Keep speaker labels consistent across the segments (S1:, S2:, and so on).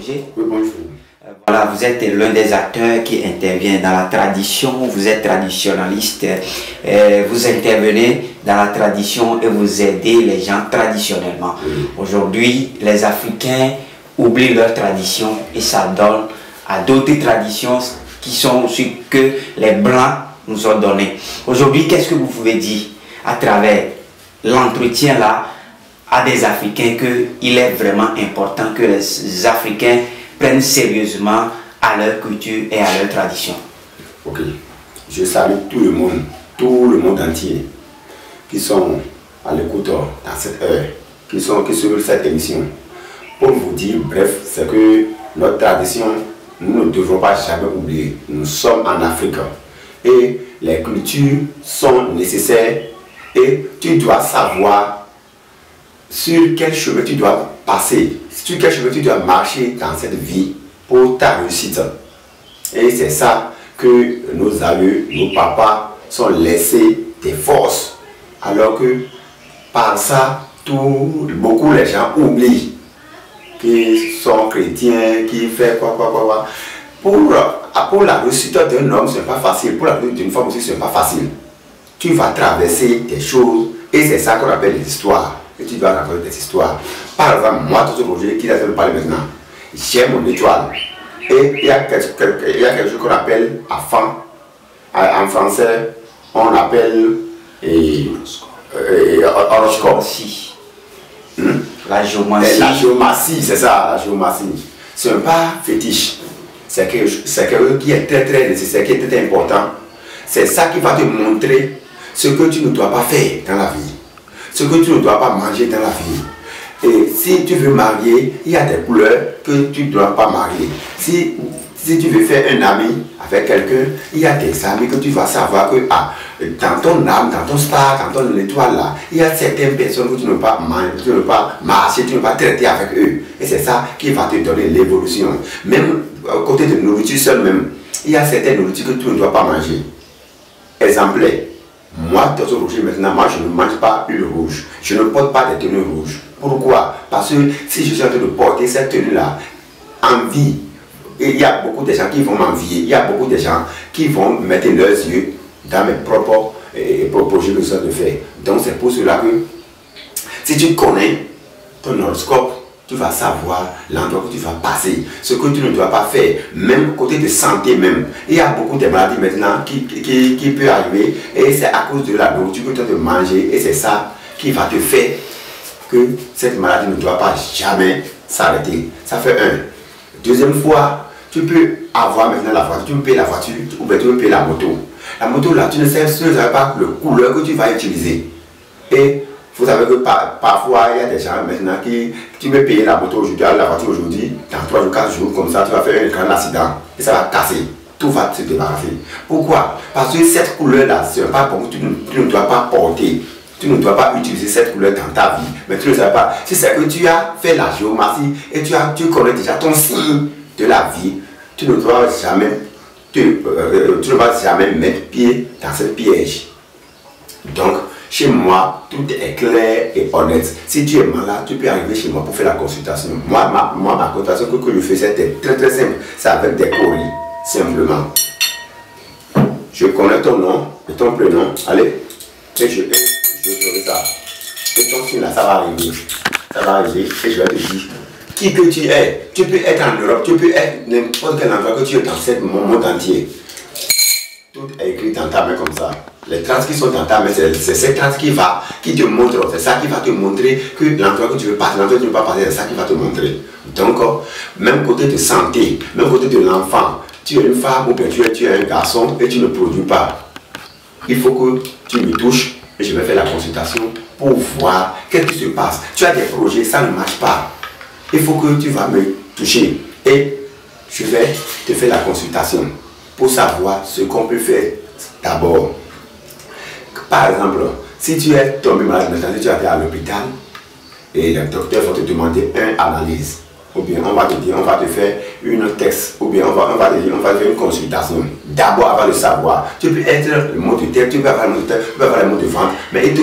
S1: Roger.
S2: Oui, bonjour.
S1: Voilà, vous êtes l'un des acteurs qui intervient dans la tradition, vous êtes traditionnaliste, vous intervenez dans la tradition et vous aidez les gens traditionnellement.
S2: Oui.
S1: Aujourd'hui, les Africains oublient leur tradition et s'adonnent à d'autres traditions qui sont ce que les Blancs nous ont donné. Aujourd'hui, qu'est-ce que vous pouvez dire à travers l'entretien là à des Africains qu'il est vraiment important que les Africains prennent sérieusement à leur culture et à leur tradition?
S2: Ok. Je salue tout le monde entier qui sont à l'écoute dans cette heure, qui suivent cette émission. Pour vous dire, bref, c'est que notre tradition, nous ne devons pas jamais oublier. Nous sommes en Afrique et les cultures sont nécessaires et tu dois savoir sur quel chemin tu dois passer, sur quel chemin tu dois marcher dans cette vie pour ta réussite. Et c'est ça que nos aïeux, nos papas sont laissés des forces. Alors que par ça, beaucoup les gens oublient qu'ils sont chrétiens, qui font quoi. Pour la réussite d'un homme, ce n'est pas facile. Pour la réussite d'une femme aussi, ce n'est pas facile. Tu vas traverser des choses et c'est ça qu'on appelle les histoires. Et tu dois raconter des histoires. Par exemple, moi, tout ce projet qui est en train de parler maintenant, j'ai mon étoile. Et il y a quelque chose qu'on appelle afin. En français, on appelle horoscope.
S1: La géomancie.
S2: La géomancie, c'est ça, la géomancie. Ce n'est pas fétiche. C'est quelque chose qui est très nécessaire, qui est très important. C'est ça qui va te montrer ce que tu ne dois pas faire dans la vie. Ce que tu ne dois pas manger dans la vie. Et si tu veux marier, il y a des couleurs que tu ne dois pas marier. Si tu veux faire un ami avec quelqu'un, il y a des amis que tu vas savoir que dans ton âme, dans ton star, dans ton étoile là, il y a certaines personnes que tu ne peux pas manger, tu ne peux pas marcher, tu ne peux pas traiter avec eux. Et c'est ça qui va te donner l'évolution. Même côté de nourriture seule même, il y a certaines nourritures que tu ne dois pas manger. Exemplaire. Moi, Dr Roger, maintenant, moi, je ne mange pas une rouge. Je ne porte pas des tenues rouges. Pourquoi? Parce que si je suis en train de porter cette tenue-là, envie, il y a beaucoup de gens qui vont m'envier. Il y a beaucoup de gens qui vont mettre leurs yeux dans mes propres projets que je suis en train de faire. Donc, c'est pour cela que si tu connais ton horoscope, tu vas savoir l'endroit que tu vas passer, ce que tu ne dois pas faire, même côté de santé même. Il y a beaucoup de maladies maintenant qui peuvent arriver et c'est à cause de la nourriture que tu dois manger et c'est ça qui va te faire que cette maladie ne doit pas jamais s'arrêter. Ça fait un. Deuxième fois, tu peux avoir maintenant la voiture, tu peux payer la voiture ou bien tu peux payer la moto. La moto là, tu ne sais pas le couleur que tu vas utiliser. Et vous savez que parfois, il y a des gens maintenant qui veulent payer la moto aujourd'hui, la voiture aujourd'hui, dans 3 jours, 4 jours, comme ça, tu vas faire un grand accident et ça va casser. Tout va se débarrasser. Pourquoi? Parce que cette couleur-là, ce n'est pas bon, tu ne dois pas porter. Tu ne dois pas utiliser cette couleur dans ta vie. Mais tu ne sais pas. Si c'est que tu as fait la géomancie et tu connais déjà ton signe de la vie, tu ne dois jamais, mettre pied dans ce piège. Donc, chez moi, tout est clair et honnête. Si tu es malade, tu peux arriver chez moi pour faire la consultation. Moi ma consultation que je fais, c'était très simple. C'est avec des courriers, simplement. Je connais ton nom et ton prénom. Allez, et je ferai ça. Et ton signe là, ça va arriver. Ça va arriver et je vais te dire qui que tu es. Tu peux être en Europe, tu peux être n'importe quel endroit que tu es dans ce monde entier. Tout est écrit dans ta main comme ça. Les traces qui sont dans ta main, c'est ces traces qui te montrent, c'est ça qui va te montrer que l'endroit que tu veux passer, l'endroit que tu ne veux pas passer, c'est ça qui va te montrer. Donc, même côté de santé, même côté de l'enfant, tu es une femme ou bien tu es un garçon et tu ne produis pas. Il faut que tu me touches et je vais faire la consultation pour voir qu'est-ce qui se passe. Tu as des projets, ça ne marche pas. Il faut que tu vas me toucher et je vais te faire la consultation pour savoir ce qu'on peut faire d'abord. Par exemple, si tu es tombé malade maintenant, si tu as été à l'hôpital et le docteur va te demander une analyse, ou bien on va te dire, on va te faire une texte, ou bien on va faire une consultation. D'abord, avant de savoir. Tu peux être le mot de tête, tu peux avoir le mot de tête, tu peux avoir le mot de vente, mais il te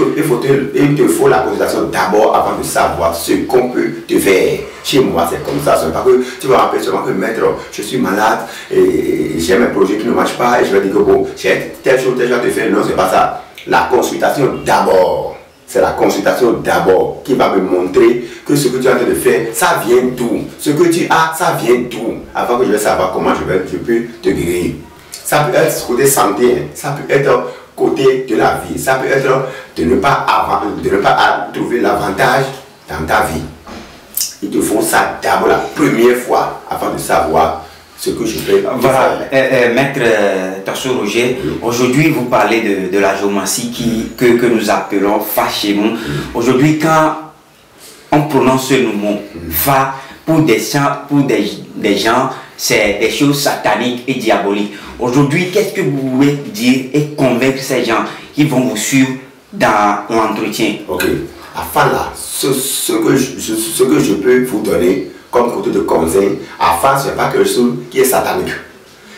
S2: faut la consultation d'abord avant de savoir ce qu'on peut te faire. Chez moi, c'est comme ça. Ce n'est pas que tu vas rappeler seulement que maître, je suis malade et j'ai un projet qui ne marche pas et je vais dire que bon, j'ai telle chose à te faire. Non, c'est pas ça. La consultation d'abord. C'est la consultation d'abord qui va me montrer que ce que tu es en train de faire, ça vient d'où. Ce que tu as, ça vient d'où. Avant que je vais savoir comment je peux te guérir. Ça peut être côté santé, ça peut être côté de la vie. Ça peut être de ne pas trouver l'avantage dans ta vie. Il te faut ça d'abord la première fois avant de savoir ce que je fais.
S1: Voilà, maître Tasso Roger, aujourd'hui vous parlez de la géomancie que nous appelons Fa chez nous. Aujourd'hui, quand on prononce ce mot, Fa, pour des gens, c'est des choses sataniques et diaboliques. Aujourd'hui, qu'est-ce que vous pouvez dire et convaincre ces gens qui vont vous suivre dans l'entretien?
S2: Ok, à Fa là, ce que je peux vous donner comme côté de conseil, à Fa, ce n'est pas quelque chose qui est satanique.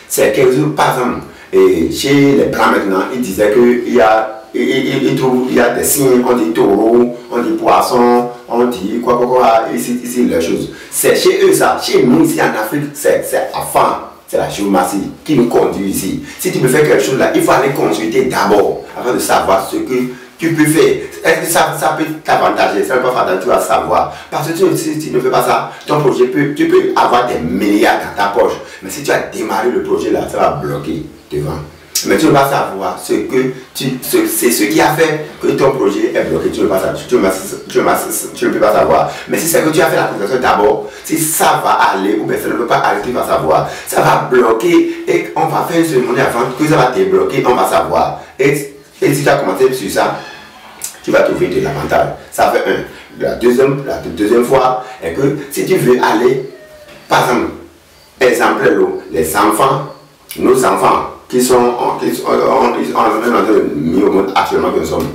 S2: C'est quelque chose, par exemple, et chez les blancs maintenant, ils disaient qu'il y a des signes, on dit taureau, on dit poisson, on dit quoi, ici les choses. C'est chez eux ça, chez nous ici en Afrique, c'est à Fa, c'est la géomancie qui nous conduit ici. Si tu veux faire quelque chose là, il faut aller consulter d'abord, avant de savoir ce que tu peux faire. Est-ce que ça peut t'avantager? Ça ne peut pas faire, tu vas savoir. Parce que si tu ne fais pas ça, ton projet tu peux avoir des milliards dans ta poche. Mais si tu as démarré le projet là, ça va bloquer devant. Mais tu ne vas pas savoir c'est ce qui a fait que ton projet est bloqué. Tu ne peux pas savoir. Mais si c'est que tu as fait la consultation d'abord, si ça va aller ou bien ça ne peut pas aller, tu vas savoir. Ça va bloquer et on va faire une cérémonie avant que ça va te bloquer, on va savoir. Et si tu as commencé sur ça, tu vas trouver de l'avantage. Ça fait un. La deuxième fois est que si tu veux aller, par exemple, les enfants, nos enfants qui sont mis au monde actuellement que nous sommes,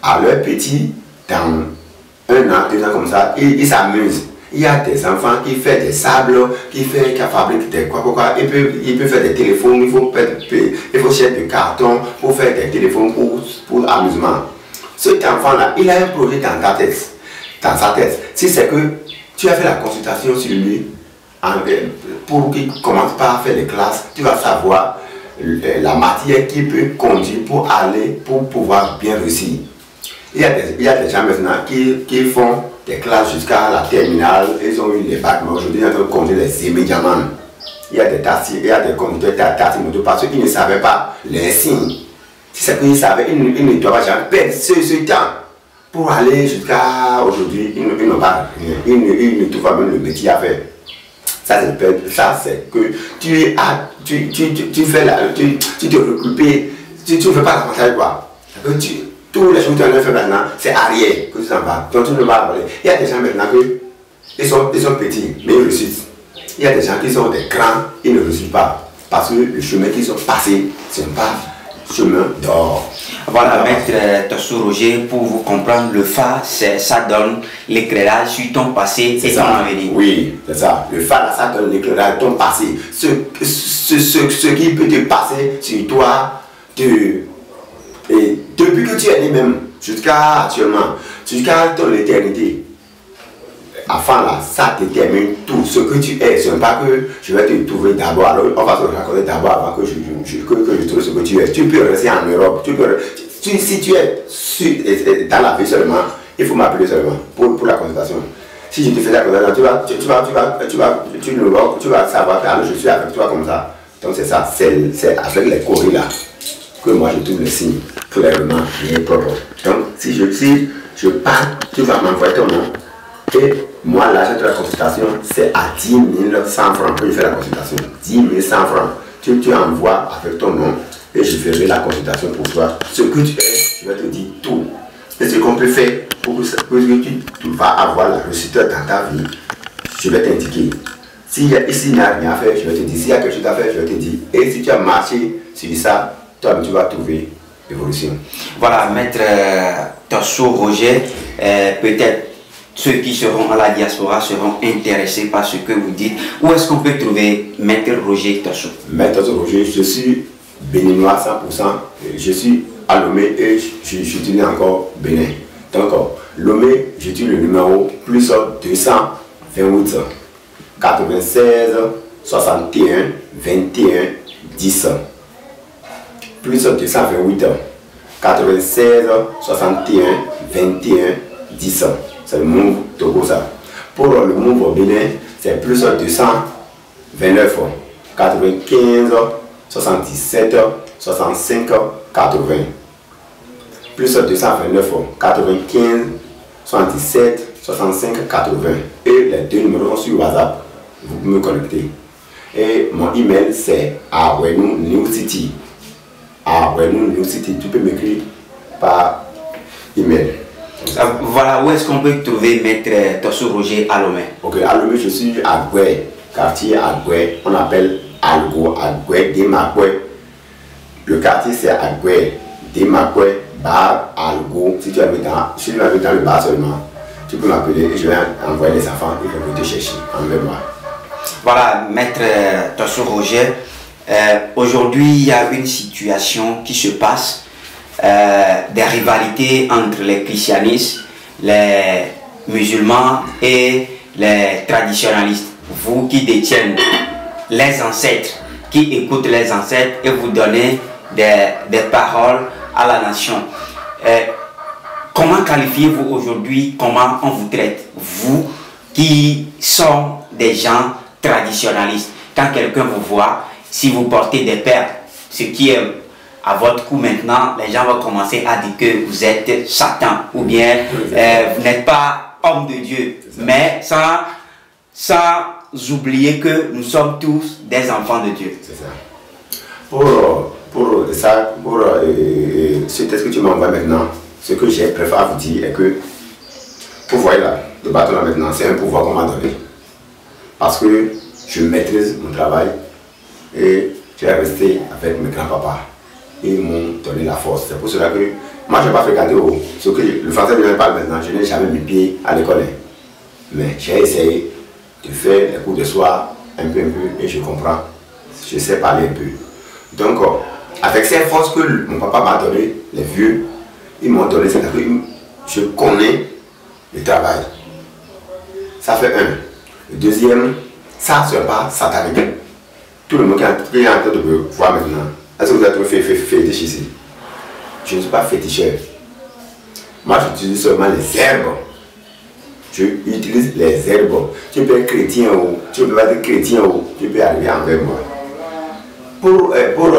S2: à leur petit, dans 1 an, 2 ans comme ça, ils s'amusent. Il y a des enfants qui font des sables, qui fabriquent des quoi, il peut faire des téléphones, il faut chercher des cartons pour faire des téléphones pour amusement. Cet enfant-là, il a un projet dans sa tête. Si c'est que tu as fait la consultation sur lui, pour qu'il commence pas à faire les classes, tu vas savoir la matière qui peut conduire pour pouvoir bien réussir. Il y a des gens maintenant qui font des classes jusqu'à la terminale, ils ont eu les bacs, mais aujourd'hui ils ont conduire les immédiatement. Il y a des conducteurs de taxi moto parce qu'ils ne savaient pas les signes. Si c'est qu'ils savaient, ils ne doivent jamais perdre ce temps pour aller jusqu'à aujourd'hui. Ils n'ont pas rien, ils ne trouvent pas même le métier à faire. Ça c'est que tu te recoupes, tu ne fais pas la conseil quoi. Tous les choses que tu as fait maintenant, c'est arrière que tu t'en vas. Donc tu ne vas pas aller. Il y a des gens maintenant qui sont petits, mais ils réussissent. Il y a des gens qui sont des grands, ils ne réussissent pas. Parce que le chemin qu'ils ont passé, ce n'est pas chemin d'or.
S1: Voilà, maître Tasso Roger, pour vous comprendre, le Fa, ça donne l'éclairage sur ton passé et ton avenir.
S2: Oui, c'est ça. Le Fa, là, ça donne l'éclairage sur ton passé. Ce qui peut te passer sur toi, et depuis que tu es né même, jusqu'à actuellement, jusqu'à ton éternité, enfin là, ça détermine tout ce que tu es. Ce n'est pas que je vais te trouver d'abord, alors on va se raconter d'abord avant que je trouve ce que tu es. Tu peux rester en Europe, si tu es dans la vie seulement, il faut m'appeler seulement pour la consultation. Si je te fais la consultation, tu vas savoir que je suis avec toi comme ça. Donc c'est ça, c'est avec les courriers là que moi je trouve le signe clairement et propre. Donc si je pars, tu vas m'envoyer ton nom. Et moi, l'argent de la consultation, c'est à 10 100 francs que je fais la consultation. 10 100 francs. Tu envoies avec ton nom et je ferai la consultation pour toi. Ce que tu es, je vais te dire tout. Et ce qu'on peut faire pour que tu vas avoir la réussite dans ta vie, je vais t'indiquer. S'il n'y a rien à faire, je vais te dire. S'il y a quelque chose à faire, je vais te dire. Et si tu as marché sur ça, toi, tu vas trouver l'évolution.
S1: Voilà, maître Tasso Roger, peut-être ceux qui seront à la diaspora seront intéressés par ce que vous dites. Où est-ce qu'on peut trouver Maître Roger Tosso?
S2: Maître Roger, je suis béninois 100%. Je suis à Lomé et j'utilise encore Bénin. Donc, Lomé, j'utilise le numéro plus 228 96 61 21 10. Plus 228 96 61 21 10. C'est le Move Togo ça. Pour le Move Bénin, c'est plus 229 95 77 65 80. Plus 229 95 77 65 80. Et les deux numéros sont sur WhatsApp. Vous pouvez me connecter. Et mon email c'est Awenou New City. Awenou New City. Tu peux m'écrire par email.
S1: Voilà, où est-ce qu'on peut trouver Maître Tosso Roger à Lomé?
S2: Ok, à Lomé, je suis à Goué, quartier à Goué. On appelle Algo, à Goué, Demakoué. Le quartier c'est à Goué, Demakoué, bar Algo. Si tu habites dans le bar seulement, tu peux m'appeler et je vais envoyer les enfants et je vais te chercher. Enlève-moi.
S1: Voilà, Maître Tosso Roger. Aujourd'hui, il y a une situation qui se passe. Des rivalités entre les christianistes, les musulmans et les traditionnalistes. Vous qui détiennent les ancêtres, qui écoutent les ancêtres et vous donnez des paroles à la nation. Comment qualifiez-vous aujourd'hui, comment on vous traite? Vous qui sont des gens traditionnalistes. Quand quelqu'un vous voit, si vous portez des perles, ce qui est à votre coup maintenant, les gens vont commencer à dire que vous êtes Satan ou bien vous n'êtes pas homme de Dieu. Mais sans oublier que nous sommes tous des enfants de Dieu. C'est ça.
S2: Pour ce texte que tu m'envoies maintenant, ce que j'ai préféré vous dire est que, vous voyez là, le bâton là maintenant, c'est un pouvoir qu'on m'a donné. Parce que je maîtrise mon travail et je vais rester avec mes grands-papas. Ils m'ont donné la force. C'est pour cela que moi je n'ai pas fréquenté ce que le français que je parle maintenant, je n'ai jamais mis pied à l'école. Mais j'ai essayé de faire les cours de soir un peu et je comprends. Je sais parler un peu. Donc avec ces forces que mon papa m'a donné, les vieux, ils m'ont donné, c'est que je connais le travail. Ça fait un. Le deuxième, ça ne sera pas satanique. Tout le monde qui est en train de me voir maintenant. Est-ce que vous êtes fétiche ici? Je ne suis pas féticheur. Moi, j'utilise seulement les herbes. Je utilise les herbes. Tu peux être chrétien ou tu peux pas être chrétien ou tu peux arriver envers moi. Pour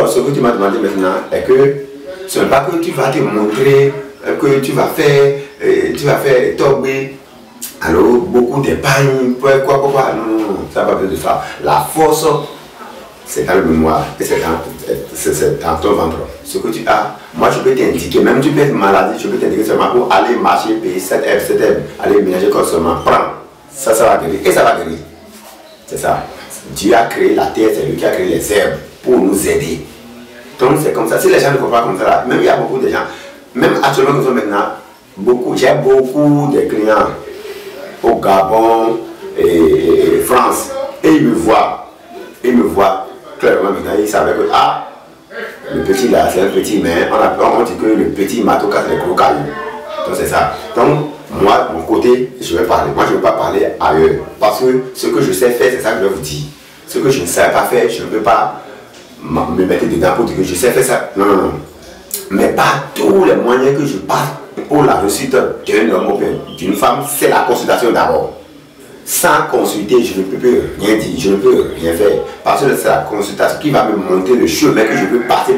S2: ce que tu m'as demandé maintenant, est que ce n'est pas que tu vas te montrer, que tu vas faire tomber. Alors, beaucoup d'épargne, quoi, non, ça va pas besoin de ça. La force, c'est dans le mémoire et c'est dans ton ventre. Ce que tu as, moi je peux t'indiquer, même tu peux être malade, je peux t'indiquer seulement pour aller marcher, payer cette herbe, aller ménager comme seulement, prends. Ça va guérir et ça va guérir. C'est ça. Dieu a créé la terre, c'est lui qui a créé les herbes pour nous aider. Donc c'est comme ça. Si les gens ne comprennent pas comme ça, même il y a beaucoup de gens, même actuellement nous sommes maintenant, j'ai beaucoup de clients au Gabon et France et ils me voient clairement maintenant, ils savaient que le petit là c'est un petit, mais on dit que le petit marteau casse les gros cailloux. Donc c'est ça. Donc moi, mon côté, je vais parler. Moi je ne vais pas parler ailleurs. Parce que ce que je sais faire, c'est ça que je vais vous dire. Ce que je ne sais pas faire, je ne peux pas me mettre dedans pour dire que je sais faire ça. Non, non, non. Mais par tous les moyens que je passe pour la réussite d'un homme ou d'une femme, c'est la consultation d'abord. Sans consulter, je ne peux rien dire, je ne peux rien faire. Parce que c'est la consultation qui va me montrer le chemin que je peux passer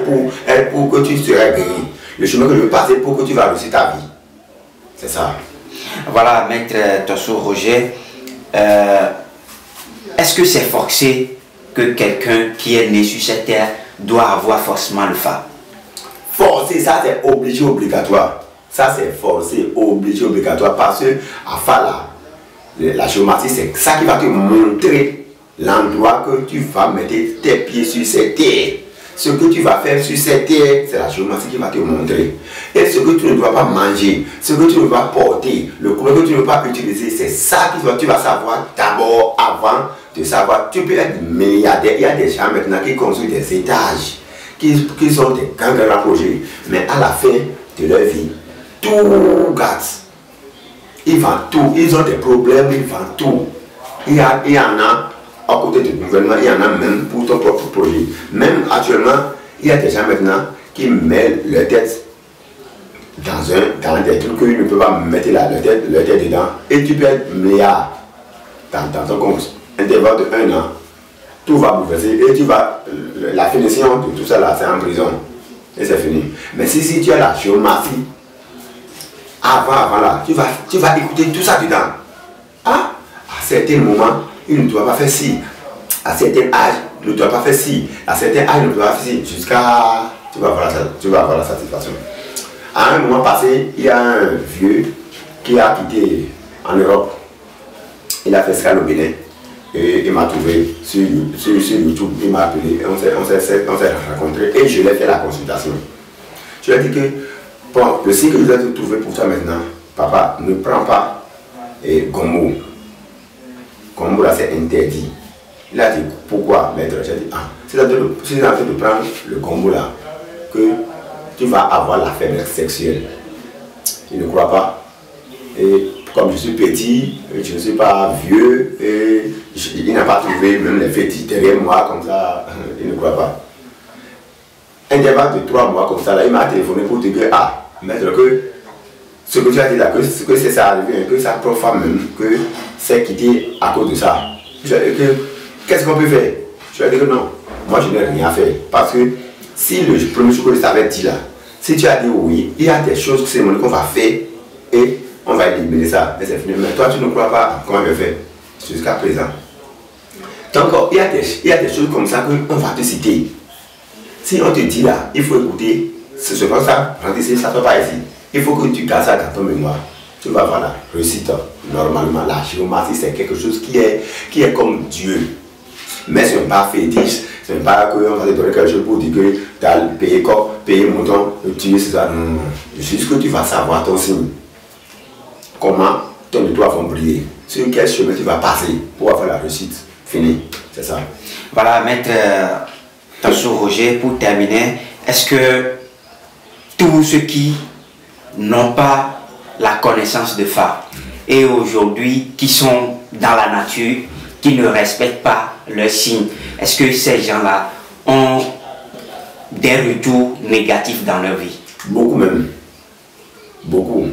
S2: pour que tu seras guéri. Le chemin que je veux passer pour que tu vas réussir ta vie. C'est ça.
S1: Voilà, Maître Tosso Roger. Est-ce que c'est forcé que quelqu'un qui est né sur cette terre doit avoir forcément le phare?
S2: Forcé, ça c'est obligé, obligatoire. Ça c'est forcé, obligé, obligatoire. Parce que à Fala, la géométrie, c'est ça qui va te montrer l'endroit que tu vas mettre tes pieds sur cette terre. ce que tu vas faire sur cette terre, c'est la géomancie qui va te montrer. Et ce que tu ne dois pas manger, ce que tu ne dois pas porter, le couleur que tu ne dois pas utiliser, c'est ça que tu vas savoir d'abord avant de savoir. Tu peux être milliardaire. Il y a des gens maintenant qui construisent des étages, qui ont des grands projets, mais à la fin de leur vie, tout gâte. Ils vendent tout, ils ont des problèmes, ils vendent tout. Il y en a, à côté du gouvernement, il y en a même pour ton propre projet. Même actuellement, il y a des gens maintenant qui mettent leur tête dans des trucs qu'ils ne peuvent pas mettre leur tête dedans. Et tu peux être milliard dans ton compte. Intervalle de 1 an, tout va bouleverser et la finition de tout ça là, c'est en prison. Et c'est fini. Mais si tu as la géomancie, avant là, tu vas écouter tout ça dedans. Ah, à certains moments, il ne doit pas faire ci. À certain âge, il ne doit pas faire ci. À certain âge, il ne doit pas faire ci. Jusqu'à... Tu vas avoir la satisfaction. À un moment passé, il y a un vieux qui a quitté en Europe. Il a fait escale au Bénin. Et il m'a trouvé sur YouTube. Il m'a appelé. On s'est rencontrés. Et je lui ai fait la consultation. Je lui ai dit que, bon, le signe que je vais te trouver pour toi maintenant, papa, ne prends pas Gombo. Gombo là, c'est interdit. Il a dit, pourquoi, maître? J'ai dit, ah, si tu es en train de prendre le Gombo là, que tu vas avoir la faiblesse sexuelle. Je ne crois pas. Et comme je suis petit, je ne suis pas vieux, et il n'a pas trouvé même les fétiches derrière moi comme ça, il ne croit pas. Intervalle de 3 mois comme ça, là, il m'a téléphoné pour dire que, ah, maître, que ce que tu as dit là, que c'est ça arrivé, que sa propre femme même, que c'est quitté à cause de ça. Je lui ai dit que, qu'est-ce qu'on peut faire? Je lui ai dit que non, moi je n'ai rien fait. Parce que si le premier jour que je t'avais dit là, si tu as dit oui, il y a des choses que c'est qu'on va faire et on va éliminer ça. Mais c'est fini. Mais toi, tu ne crois pas comment je fais jusqu'à présent. Donc, il y a des choses comme ça qu'on va te citer. Si on te dit là, il faut écouter, c'est comme ça, ici, ça ne va pas ici. Il faut que tu gardes ça dans ton mémoire. Tu vas voir la réussite. Normalement, la géomancie, c'est quelque chose qui est comme Dieu. Mais ce n'est pas fétiche. Ce n'est pas qu'on va te donner quelque chose pour dire que tu as payé corps, payé mouton, tuer, c'est ça. Non. Juste que tu vas savoir ton signe. Comment ton étoile va briller. Sur quel chemin tu vas passer pour avoir la réussite. Fini. C'est ça.
S1: Voilà, maître Tasso Roger, pour terminer, est-ce que tous ceux qui n'ont pas la connaissance de Fa et aujourd'hui qui sont dans la nature, qui ne respectent pas leurs signes, est-ce que ces gens-là ont des retours négatifs dans leur vie?
S2: Beaucoup même. Beaucoup.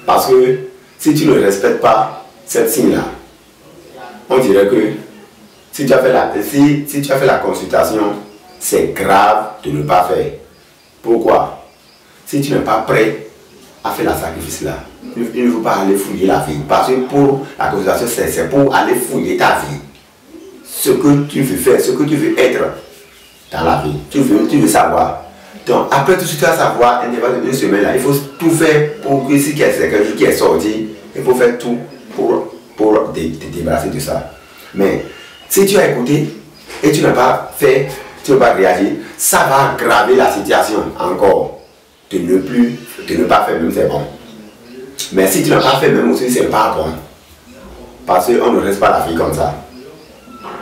S2: Parce que si tu ne respectes pas cette signe-là, on dirait que si tu as fait la consultation, c'est grave de ne pas faire. Pourquoi? Si tu n'es pas prêt à faire la sacrifice là, il ne faut pas aller fouiller la vie. Parce que pour la consultation, c'est pour aller fouiller ta vie. Ce que tu veux faire, ce que tu veux être dans la vie. Tu veux savoir. Donc après tout ce que tu vas savoir, une semaine là, il faut tout faire pour que si c'est quelque chose qui est sorti, il faut faire tout pour te débarrasser de ça. Mais si tu as écouté et tu n'as pas fait, tu n'as pas réagi, ça va aggraver la situation encore. De ne pas faire même c'est bon. Mais si tu n'as pas fait même aussi, c'est pas bon. Parce qu'on ne reste pas la vie comme ça.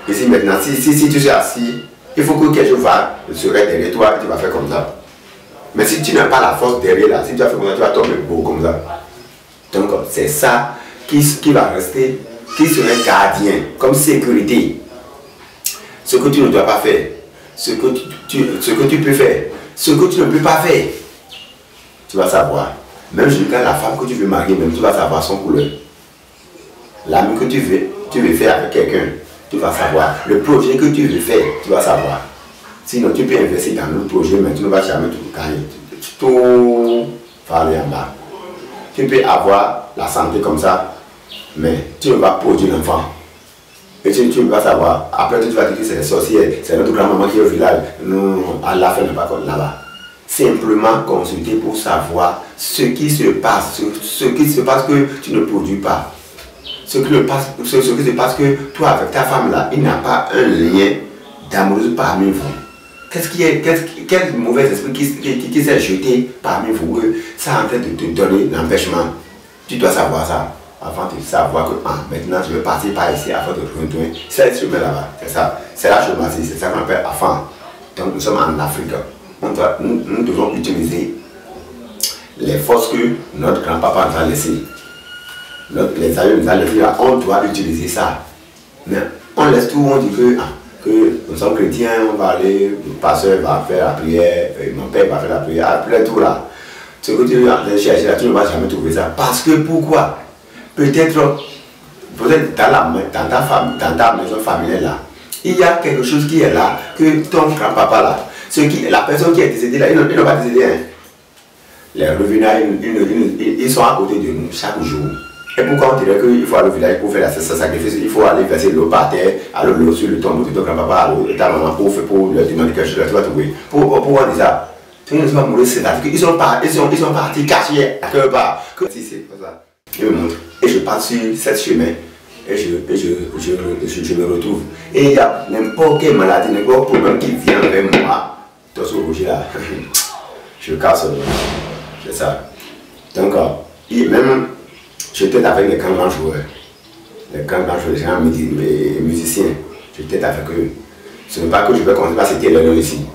S2: Ici maintenant, si tu es assis, il faut que quelque chose serait derrière toi et tu vas faire comme ça. Mais si tu n'as pas la force derrière là, si tu as fait comme ça, tu vas tomber beau comme ça. Donc c'est ça qui va rester, qui serait gardien, comme sécurité. Ce que tu ne dois pas faire, ce que tu peux faire, ce que tu ne peux pas faire, tu vas savoir. Même jusqu'à la femme que tu veux marier, même tu vas savoir son couleur. L'ami que tu veux faire avec quelqu'un, tu vas savoir. Le projet que tu veux faire, tu vas savoir. Sinon, tu peux investir dans le projet, mais tu ne vas jamais tout gagner. Tout va aller en bas. Tu peux avoir la santé comme ça, mais tu ne vas pas produire l'enfant. Et tu vas savoir. Après, tu vas dire que c'est les sorcières, c'est notre grand-maman qui est au village. Non, à la fin, n'est pas comme là-bas. Simplement consulter pour savoir ce qui se passe, ce qui se passe que tu ne produis pas. Ce qui se passe que toi avec ta femme là, il n'y a pas un lien d'amour parmi vous. quel mauvais esprit qui s'est jeté parmi vous, ça est en train de te donner l'empêchement. Tu dois savoir ça avant de savoir que maintenant je vais partir par ici afin de retourner. C'est ce chemin là-bas, c'est ça. C'est la chemin, c'est ça qu'on appelle afin. Donc nous sommes en Afrique. Nous devons utiliser les forces que notre grand-papa nous a laissées. Les aïeux nous ont laissées, on doit utiliser ça. Mais on laisse tout, on dit que nous sommes chrétiens, on va aller, le pasteur va faire la prière, mon père va faire la prière, après tout là. Ce que tu vas chercher là, tu ne vas jamais trouver ça. Parce que pourquoi? Peut-être dans ta maison familiale là, il y a quelque chose qui est là, que ton grand-papa là, la personne qui est décédée là, ils n'ont pas décédé. Hein. Les revenus, ils sont à côté de nous chaque jour. Et pourquoi on dirait qu'il faut aller au village pour faire ce sacrifice, il faut aller verser l'eau par terre, aller l'eau sur le tombeau de ton grand-papa, ta maman, pour leur demander quelque chose, tu vas trouver. Pourquoi on dit ça? Ils ne sont pas mourir, c'est-à-dire qu'ils sont partis cachés à quelque part. Si c'est comme ça, je me montre. Et je pars sur cette chemin, et je me retrouve. Et il y a n'importe quelle maladie, n'importe quel problème qui vient avec moi, dans ce rouge là, je casse. C'est ça. Donc, même, j'étais avec les grands joueurs. Les grands joueurs, les musiciens. J'étais avec eux. Ce n'est pas que je vais conduire, c'était le nom ici.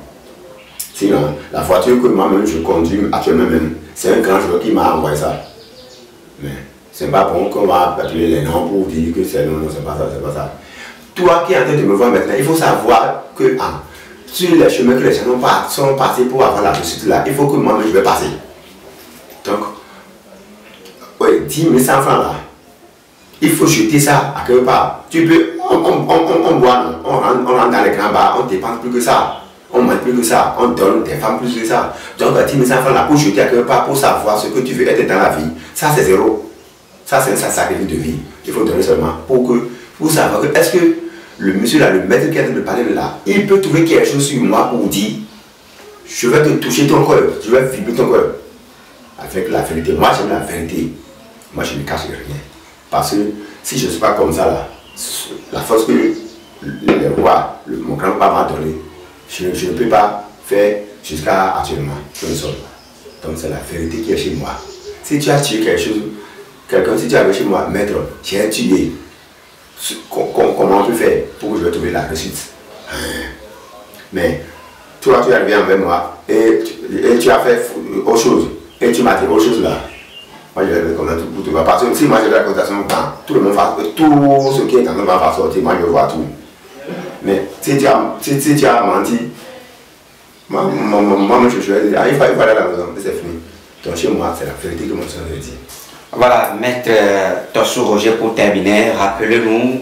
S2: Sinon, la voiture que moi-même je conduis actuellement même, c'est un grand joueur qui m'a envoyé ça. Mais ce n'est pas bon qu'on va appeler les noms pour dire que c'est non, c'est pas ça, c'est pas ça. Toi qui es en train de me voir maintenant, il faut savoir que sur les chemins que les gens sont passés pour avoir la réussite là, il faut que moi-même je vais passer. Donc, oui, 10 100 francs là, il faut jeter ça à quelque part. Tu peux, on boit, on rentre dans les grands bars, on dépense plus que ça. On mange plus que ça, on donne des femmes plus que ça. Donc 10 100 francs là pour jeter à quelque part, pour savoir ce que tu veux être dans la vie, ça c'est zéro. Ça c'est un sacrifice de vie. Il faut donner seulement pour savoir que est-ce que le monsieur là, le maître qui est en train de parler là, il peut trouver quelque chose sur moi pour dire je vais te toucher ton cœur, je vais vibrer ton cœur. Avec la vérité. Moi j'aime la vérité. Moi je ne cache rien. Parce que si je ne suis pas comme ça là, la force que le roi, mon grand-père m'a donné, je ne peux pas faire jusqu'à actuellement. Je ne sais. Donc c'est la vérité qui est chez moi. Si tu as tué quelque chose, si tu as chez moi, maître, j'ai tué. Comment on peut faire pour que je vais trouver la réussite? Mais toi tu es arrivé avec moi et tu as fait autre chose. Et tu m'as dit autre chose là. Moi je vais faire comme ça pour te voir. Parce que si moi j'ai la constatation, tout le monde va, tout ce qui est en train va sortir, moi je vais voir tout. Mais si tu as menti, moi je vais dire, il faut aller à la maison, c'est fini. Donc chez moi, c'est la vérité que mon soeur veut dire.
S1: Voilà, maître Tosso Roger, pour terminer, rappelez-nous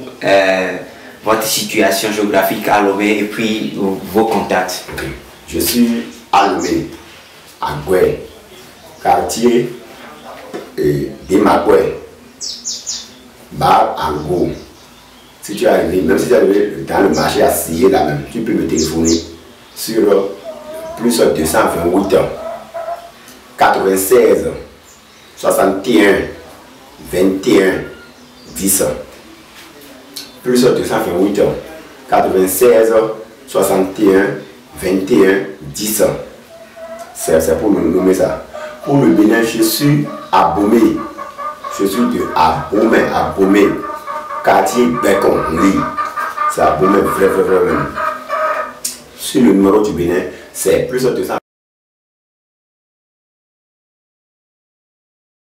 S1: votre situation géographique à Lomé et puis vos contacts.
S2: Okay. Je suis à Lomé, à Goué, quartier Demagoué, bar Ango. Si tu es arrivé, même si tu es arrivé dans le marché à Sillé là même, tu peux me téléphoner sur plus 228 96 61 21 10. Plus 228 96 61 21 10. C'est pour nous nommer ça. Pour le Bénin, je suis à Bomé. Je suis de Abomey, quartier Bécon, c'est à Bomé, vrai. Sur le numéro du Bénin, c'est plus de 200.